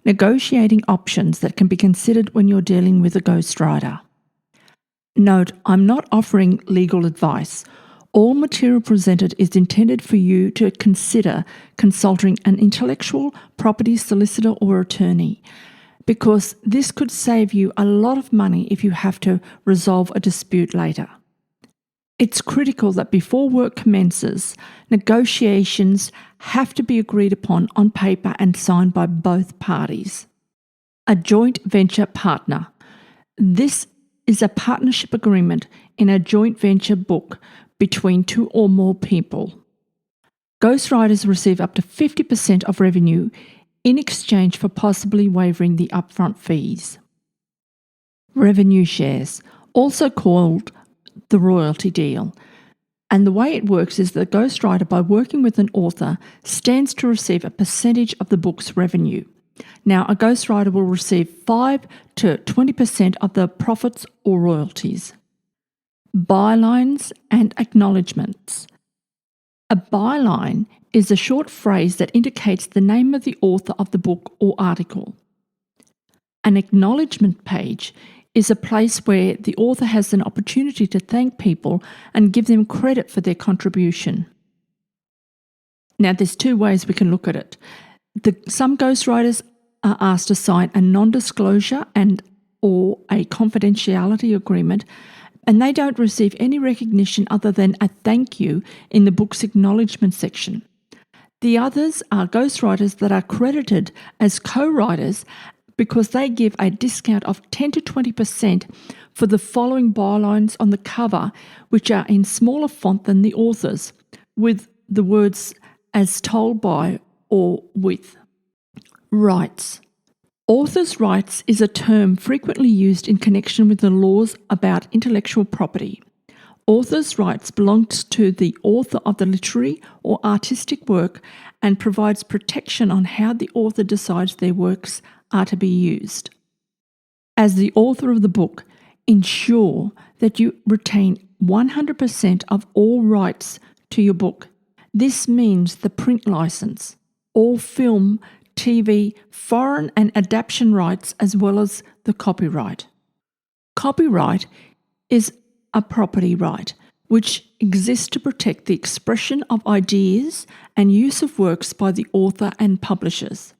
Negotiating options that can be considered when you're dealing with a ghostwriter. Note, I'm not offering legal advice. All material presented is intended for you to consider consulting an intellectual property solicitor or attorney, because this could save you a lot of money if you have to resolve a dispute later. It's critical that before work commences, negotiations have to be agreed upon on paper and signed by both parties. A joint venture partner. This is a partnership agreement in a joint venture book between two or more people. Ghostwriters receive up to 50% of revenue in exchange for possibly waiving the upfront fees. Revenue shares, also called the royalty deal. And the way it works is the ghostwriter, by working with an author, stands to receive a percentage of the book's revenue. Now, a ghostwriter will receive 5 to 20% of the profits or royalties. Bylines and acknowledgements. A byline is a short phrase that indicates the name of the author of the book or article. An acknowledgement page is a place where the author has an opportunity to thank people and give them credit for their contribution. Now, there's two ways we can look at it. Some ghostwriters are asked to sign a non-disclosure or a confidentiality agreement, and they don't receive any recognition other than a thank you in the book's acknowledgement section. The others are ghostwriters that are credited as co-writers because they give a discount of 10 to 20% for the following bylines on the cover, which are in smaller font than the author's, with the words as told by or with. Rights. Author's rights is a term frequently used in connection with the laws about intellectual property. Author's rights belongs to the author of the literary or artistic work and provides protection on how the author decides their works are to be used. As the author of the book, ensure that you retain 100% of all rights to your book. This means the print license, all film, TV, foreign and adaptation rights, as well as the copyright. Copyright is a property right which exists to protect the expression of ideas and use of works by the author and publishers.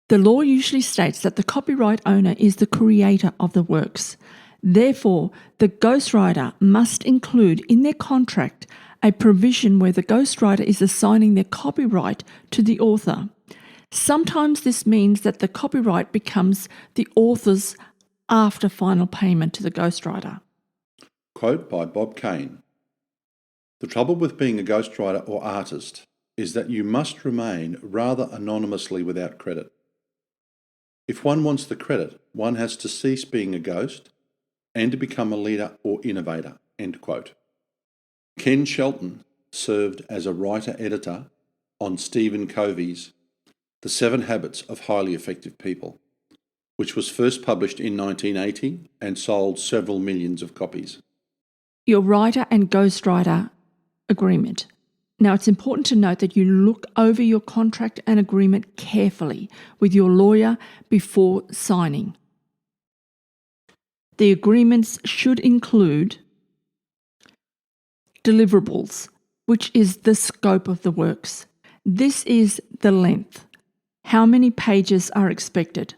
The law usually states that the copyright owner is the creator of the works. Therefore, the ghostwriter must include in their contract a provision where the ghostwriter is assigning their copyright to the author. Sometimes this means that the copyright becomes the author's after final payment to the ghostwriter. Quote by Bob Kane. The trouble with being a ghostwriter or artist is that you must remain rather anonymously without credit. If one wants the credit, one has to cease being a ghost and to become a leader or innovator. End quote. Ken Shelton served as a writer-editor on Stephen Covey's The 7 Habits of Highly Effective People, which was first published in 1980 and sold several millions of copies. Your writer and ghostwriter agreement. Now, it's important to note that you look over your contract and agreement carefully with your lawyer before signing. The agreements should include deliverables, which is the scope of the works. This is the length, how many pages are expected,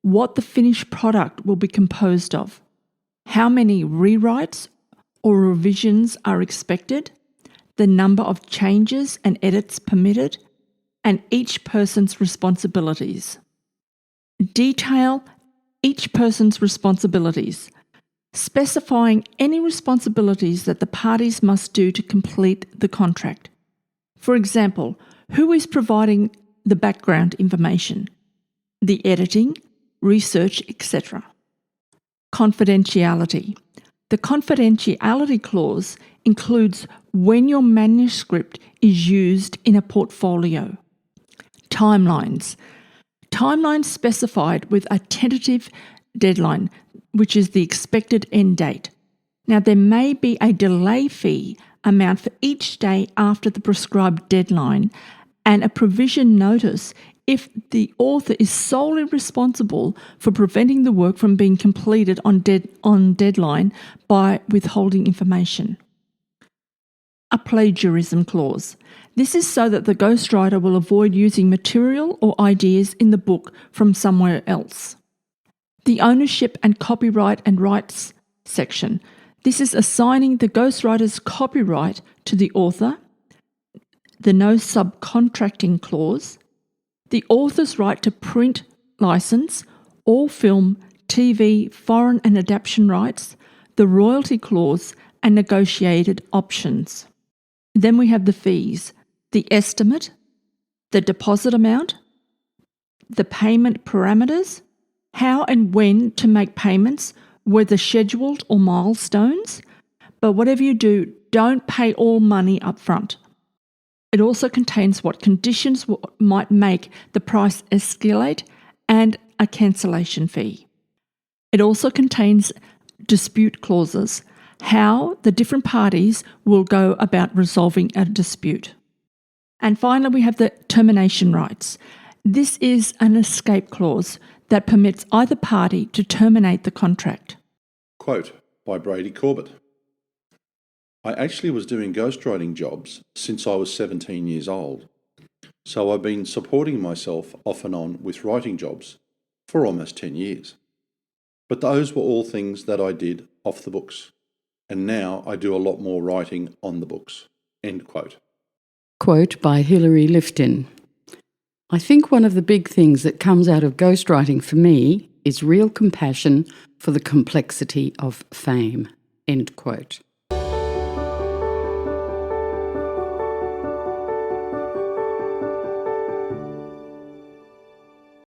what the finished product will be composed of, how many rewrites or revisions are expected, the number of changes and edits permitted, and each person's responsibilities. Detail each person's responsibilities, specifying any responsibilities that the parties must do to complete the contract. For example, who is providing the background information, the editing, research, etc. Confidentiality. The confidentiality clause includes when your manuscript is used in a portfolio. Timelines. Timelines specified with a tentative deadline, which is the expected end date. Now, there may be a delay fee amount for each day after the prescribed deadline and a provision notice if the author is solely responsible for preventing the work from being completed on deadline by withholding information. A plagiarism clause. This is so that the ghostwriter will avoid using material or ideas in the book from somewhere else. The ownership and copyright and rights section. This is assigning the ghostwriter's copyright to the author, the no subcontracting clause, the author's right to print license, all film, TV, foreign and adaptation rights, the royalty clause, and negotiated options. Then we have the fees, the estimate, the deposit amount, the payment parameters, how and when to make payments, whether scheduled or milestones. But whatever you do, don't pay all money up front. It also contains what conditions might make the price escalate and a cancellation fee. It also contains dispute clauses, how the different parties will go about resolving a dispute. And finally, we have the termination rights. This is an escape clause that permits either party to terminate the contract. Quote by Brady Corbett. I actually was doing ghostwriting jobs since I was 17 years old, so I've been supporting myself off and on with writing jobs for almost 10 years. But those were all things that I did off the books, and now I do a lot more writing on the books. End quote. Quote by Hilary Lifton. I think one of the big things that comes out of ghostwriting for me is real compassion for the complexity of fame. End quote.